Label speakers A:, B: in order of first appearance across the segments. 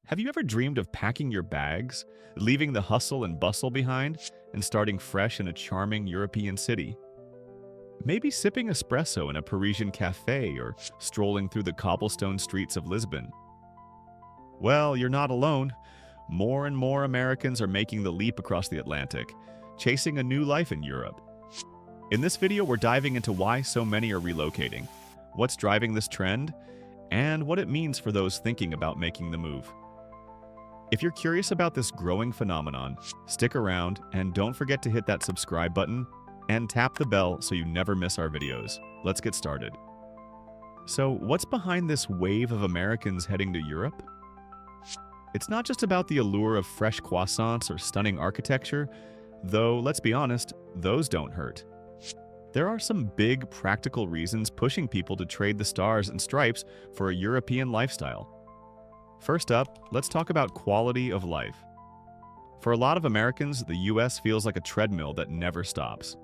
A: Have you ever dreamed of packing your bags, leaving the hustle and bustle behind, and starting fresh in a charming European city? Maybe sipping espresso in a Parisian cafe or strolling through the cobblestone streets of Lisbon. Well, you're not alone. More and more Americans are making the leap across the Atlantic, chasing a new life in Europe. In this video, we're diving into why so many are relocating, what's driving this trend, and what it means for those thinking about making the move. If you're curious about this growing phenomenon, stick around and don't forget to hit that subscribe button and tap the bell so you never miss our videos. Let's get started. So, what's behind this wave of Americans heading to Europe? It's not just about the allure of fresh croissants or stunning architecture, though, let's be honest, those don't hurt. There are some big practical reasons pushing people to trade the stars and stripes for a European lifestyle. First up, let's talk about quality of life. For a lot of Americans, the US feels like a treadmill that never stops.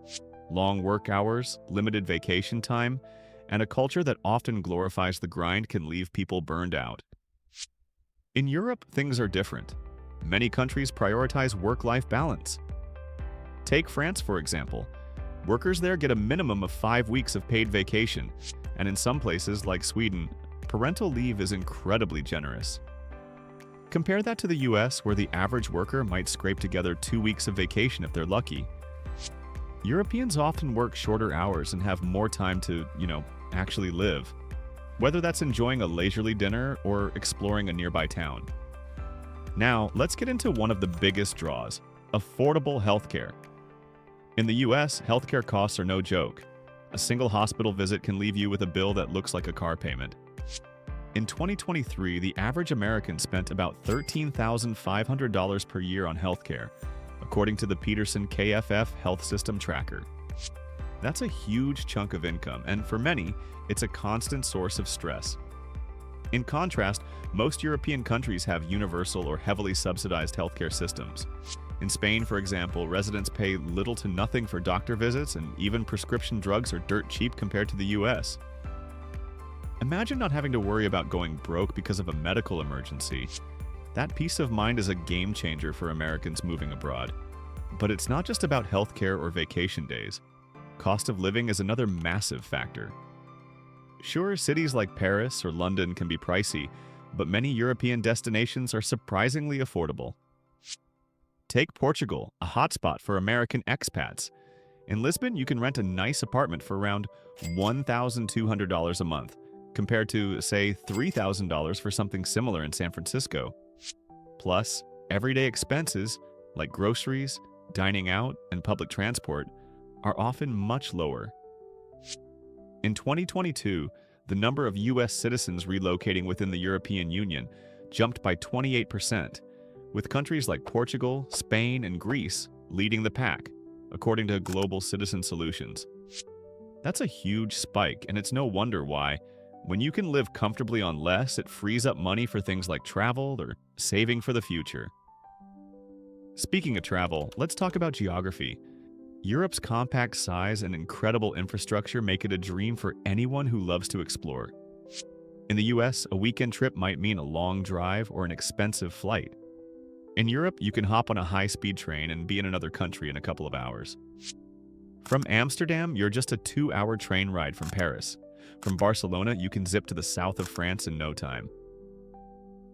A: Long work hours, limited vacation time, and a culture that often glorifies the grind can leave people burned out. In Europe, things are different. Many countries prioritize work-life balance. Take France, for example. Workers there get a minimum of 5 weeks of paid vacation, and in some places, like Sweden, parental leave is incredibly generous. Compare that to the US, where the average worker might scrape together 2 weeks of vacation if they're lucky. Europeans often work shorter hours and have more time to, actually live, whether that's enjoying a leisurely dinner or exploring a nearby town. Now, let's get into one of the biggest draws: affordable healthcare. In the US, healthcare costs are no joke. A single hospital visit can leave you with a bill that looks like a car payment. In 2023, the average American spent about $13,500 per year on healthcare, according to the Peterson KFF Health System Tracker. That's a huge chunk of income, and for many, it's a constant source of stress. In contrast, most European countries have universal or heavily subsidized healthcare systems. In Spain, for example, residents pay little to nothing for doctor visits, and even prescription drugs are dirt cheap compared to the US. Imagine not having to worry about going broke because of a medical emergency. That peace of mind is a game changer for Americans moving abroad. But it's not just about healthcare or vacation days. Cost of living is another massive factor. Sure, cities like Paris or London can be pricey, but many European destinations are surprisingly affordable. Take Portugal, a hotspot for American expats. In Lisbon, you can rent a nice apartment for around $1,200 a month, compared to, say, $3,000 for something similar in San Francisco. Plus, everyday expenses, like groceries, dining out, and public transport, are often much lower. In 2022, the number of US citizens relocating within the European Union jumped by 28%, with countries like Portugal, Spain, and Greece leading the pack, according to Global Citizen Solutions. That's a huge spike, and it's no wonder why. When you can live comfortably on less, it frees up money for things like travel or saving for the future. Speaking of travel, let's talk about geography. Europe's compact size and incredible infrastructure make it a dream for anyone who loves to explore. In the US, a weekend trip might mean a long drive or an expensive flight. In Europe, you can hop on a high-speed train and be in another country in a couple of hours. From Amsterdam, you're just a 2-hour train ride from Paris. From Barcelona, you can zip to the south of France in no time.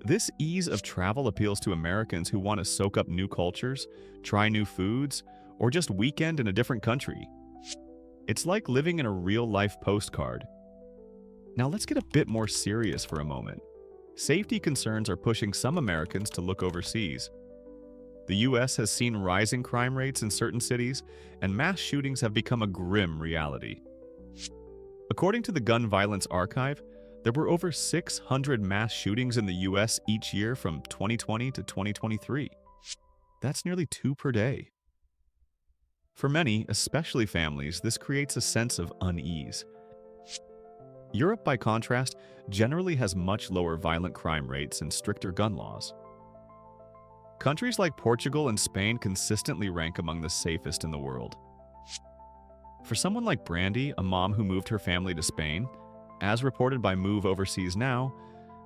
A: This ease of travel appeals to Americans who want to soak up new cultures, try new foods, or just weekend in a different country. It's like living in a real-life postcard. Now let's get a bit more serious for a moment. Safety concerns are pushing some Americans to look overseas. The US has seen rising crime rates in certain cities, and mass shootings have become a grim reality. According to the Gun Violence Archive, there were over 600 mass shootings in the US each year from 2020 to 2023. That's nearly 2 per day. For many, especially families, this creates a sense of unease. Europe, by contrast, generally has much lower violent crime rates and stricter gun laws. Countries like Portugal and Spain consistently rank among the safest in the world. For someone like Brandy, a mom who moved her family to Spain, as reported by Move Overseas Now,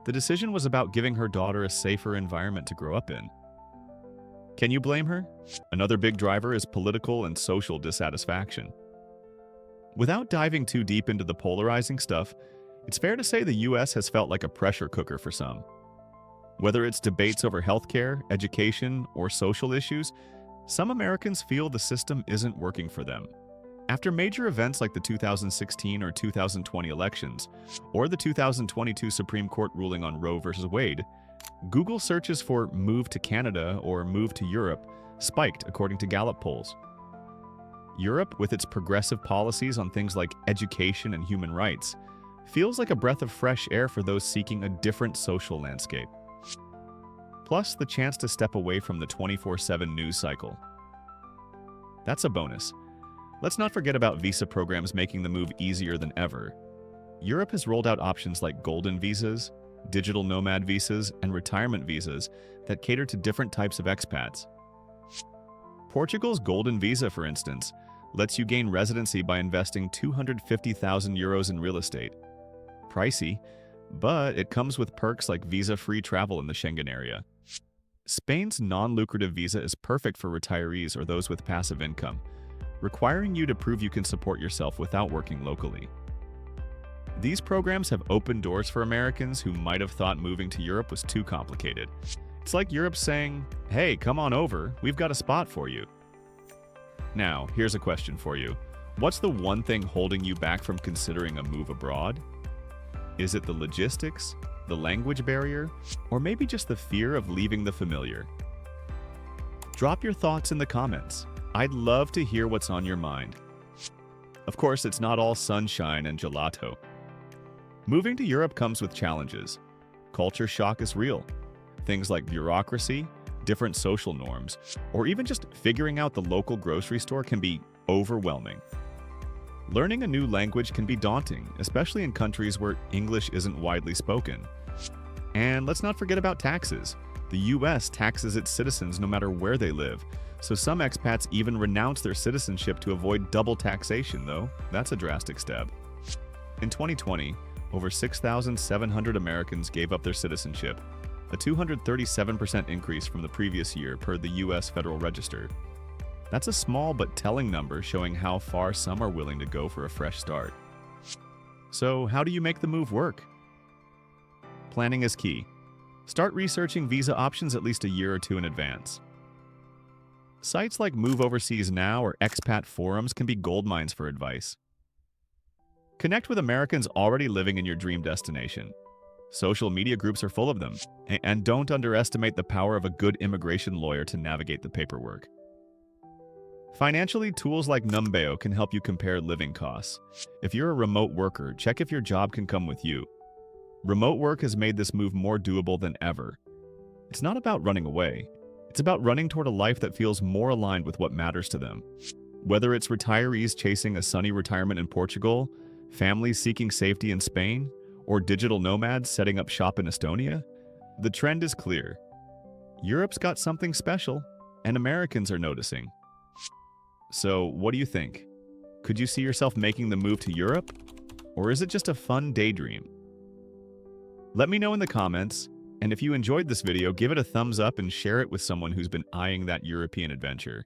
A: The decision was about giving her daughter a safer environment to grow up in. Can you blame her? Another big driver is political and social dissatisfaction. Without diving too deep into the polarizing stuff, it's fair to say the US has felt like a pressure cooker for some. Whether it's debates over healthcare, education, or social issues, some Americans feel the system isn't working for them. After major events like the 2016 or 2020 elections, or the 2022 Supreme Court ruling on Roe v. Wade, Google searches for "move to Canada" or "move to Europe" spiked according to Gallup polls. Europe, with its progressive policies on things like education and human rights, feels like a breath of fresh air for those seeking a different social landscape. Plus, the chance to step away from the 24/7 news cycle. That's a bonus. Let's not forget about visa programs making the move easier than ever. Europe has rolled out options like golden visas, digital nomad visas, and retirement visas that cater to different types of expats. Portugal's golden visa, for instance, lets you gain residency by investing 250,000 euros in real estate. Pricey, but it comes with perks like visa-free travel in the Schengen area. Spain's non-lucrative visa is perfect for retirees or those with passive income, requiring you to prove you can support yourself without working locally. These programs have opened doors for Americans who might have thought moving to Europe was too complicated. It's like Europe saying, "Hey, come on over, we've got a spot for you." Now, here's a question for you. What's the one thing holding you back from considering a move abroad? Is it the logistics, the language barrier, or maybe just the fear of leaving the familiar? Drop your thoughts in the comments. I'd love to hear what's on your mind. Of course, it's not all sunshine and gelato. Moving to Europe comes with challenges. Culture shock is real. Things like bureaucracy, different social norms, or even just figuring out the local grocery store can be overwhelming. Learning a new language can be daunting, especially in countries where English isn't widely spoken. And let's not forget about taxes. The US taxes its citizens no matter where they live, so some expats even renounce their citizenship to avoid double taxation, though that's a drastic step. In 2020, over 6,700 Americans gave up their citizenship, a 237% increase from the previous year per the US Federal Register. That's a small but telling number showing how far some are willing to go for a fresh start. So, how do you make the move work? Planning is key. Start researching visa options at least a year or two in advance. Sites like Move Overseas Now or expat forums can be goldmines for advice. Connect with Americans already living in your dream destination. Social media groups are full of them, and don't underestimate the power of a good immigration lawyer to navigate the paperwork. Financially, tools like Numbeo can help you compare living costs. If you're a remote worker, check if your job can come with you. Remote work has made this move more doable than ever. It's not about running away. It's about running toward a life that feels more aligned with what matters to them. Whether it's retirees chasing a sunny retirement in Portugal, families seeking safety in Spain, or digital nomads setting up shop in Estonia, the trend is clear. Europe's got something special, and Americans are noticing. So, what do you think? Could you see yourself making the move to Europe? Or is it just a fun daydream? Let me know in the comments, and if you enjoyed this video, give it a thumbs up and share it with someone who's been eyeing that European adventure.